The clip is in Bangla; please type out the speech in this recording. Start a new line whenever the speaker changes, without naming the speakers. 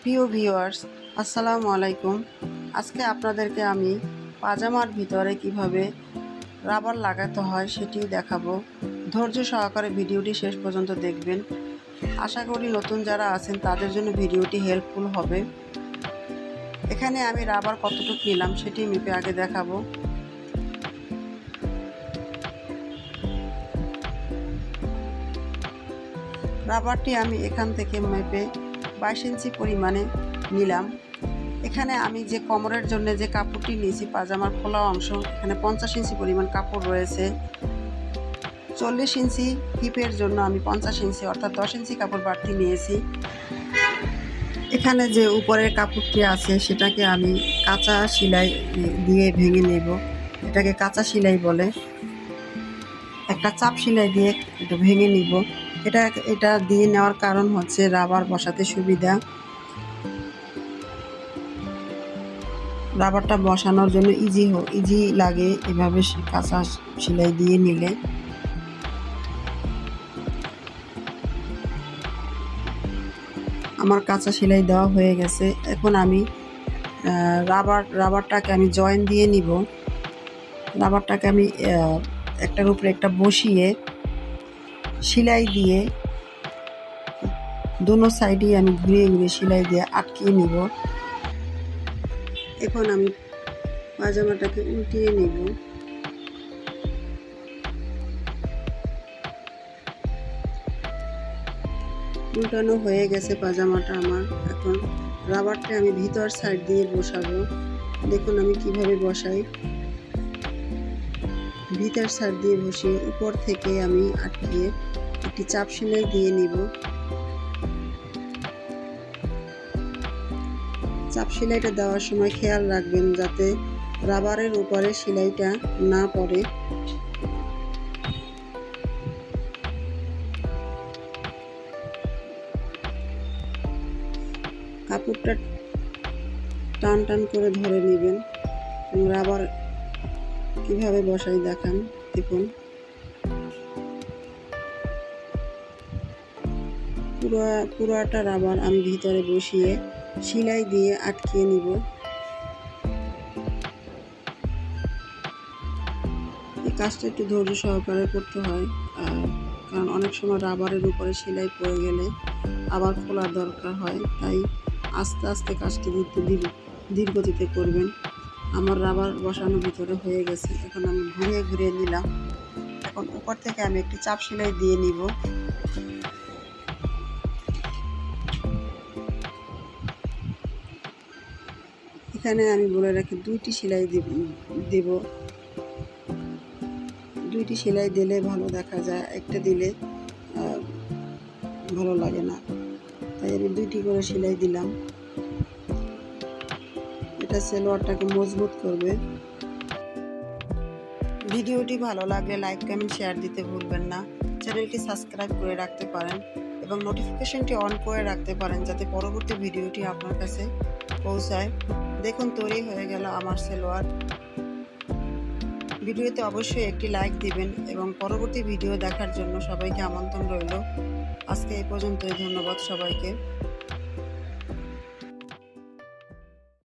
প্রিয় ভিউয়ার্স, আসসালামু আলাইকুম। আজকে আপনাদেরকে আমি পাজামার ভিতরে কিভাবে রাবার লাগাতে হয় সেটি দেখাবো। ধৈর্য সহকারে ভিডিওটি শেষ পর্যন্ত দেখবেন। আশা করি নতুন যারা আছেন তাদের জন্য ভিডিওটি হেল্পফুল হবে। এখানে আমি রাবার কতটুকু নিলাম সেটি মেপে আগে দেখাবো। রাবারটি আমি এখান থেকে মেপে 22 ইঞ্চি পরিমাণে নিলাম। এখানে আমি যে কোমরের জন্য যে কাপড়টি নিয়েছি, পাজামার খোলা অংশ, এখানে 50 ইঞ্চি পরিমাণ কাপড় রয়েছে। 40 ইঞ্চি হিপের জন্য আমি 50 ইঞ্চি অর্থাৎ 10 ইঞ্চি কাপড় বাড়তি নিয়েছি। এখানে যে উপরের কাপড়টি আছে সেটাকে আমি কাঁচা সেলাই দিয়ে ভেঙে নেব। এটাকে কাঁচা সেলাই বলে। একটা চাপ সেলাই দিয়ে একটু ভেঙে নিব। এটা দিয়ে নেওয়ার কারণ হচ্ছে রাবার বসাতে সুবিধা। রাবারটা বসানোর জন্য ইজি লাগে এভাবে কাঁচা সেলাই দিয়ে নিলে। আমার কাঁচা সেলাই দেওয়া হয়ে গেছে। এখন আমি রাবারটাকে আমি জয়েন দিয়ে নিব। রাবারটাকে আমি একটার উপরে একটা বসিয়ে সেলাই দিয়ে দোনো সাইডে আমি ঘুরিয়ে ঘুরিয়ে সেলাই দিয়ে আটকিয়ে নিব। এখন আমি পাজামাটাকে উল্টিয়ে নিব। উল্টানো হয়ে গেছে পাজামাটা আমার। এখন রাবারটা আমি ভিতর সাইড দিয়ে বসাবো। দেখুন আমি কিভাবে বসাই। ভিতর সাইড দিয়ে বসিয়ে উপর থেকে আমি আটকিয়ে একটি চাপ সেলাই দিয়ে নিব। চাপ সেলাইটা দেওয়ার সময় খেয়াল রাখবেন যাতে রাবারের উপরে সেলাইটা না পড়ে। কাপড়টা টান টান করে ধরে নেবেন। রাবার কিভাবে বসাই দেখান। দেখুন পুরাটা রাবার আমি ভিতরে বসিয়ে সেলাই দিয়ে আটকিয়ে নিব। এই কাজটা একটু ধৈর্য সহকারে করতে হয়, কারণ অনেক সময় রাবারের উপরে সেলাই পড়ে গেলে আবার খোলার দরকার হয়। তাই আস্তে আস্তে কাজটি ধীর গতিতে করবেন। আমার রাবার বসানো ভিতরে হয়ে গেছে। এখন আমি ঘুরিয়ে ঘুরিয়ে নিলাম। এখন উপর থেকে আমি একটি চাপ সেলাই দিয়ে নিব। এখানে আমি বলে রাখি দুইটি সেলাই দেব। দুইটি সেলাই দিলে ভালো দেখা যায়, একটা দিলে ভালো লাগে না। তাই আমি দুইটি করে সেলাই দিলাম। এটা সালোয়ারটাকে মজবুত করবে। ভিডিওটি ভালো লাগলে লাইক কমেন্ট শেয়ার দিতে ভুলবেন না। চ্যানেলটি সাবস্ক্রাইব করে রাখতে পারেন এবং নোটিফিকেশনটি অন করে রাখতে পারেন যাতে পরবর্তী ভিডিওটি আপনার কাছে পৌঁছায়। দেখুন তৈরি হয়ে গেল আমার সালোয়ার। ভিডিওতে অবশ্যই একটি লাইক দিবেন এবং পরবর্তী ভিডিও দেখার জন্য সবাইকে আমন্ত্রণ রইল। আজকে এই পর্যন্তই। ধন্যবাদ সবাইকে।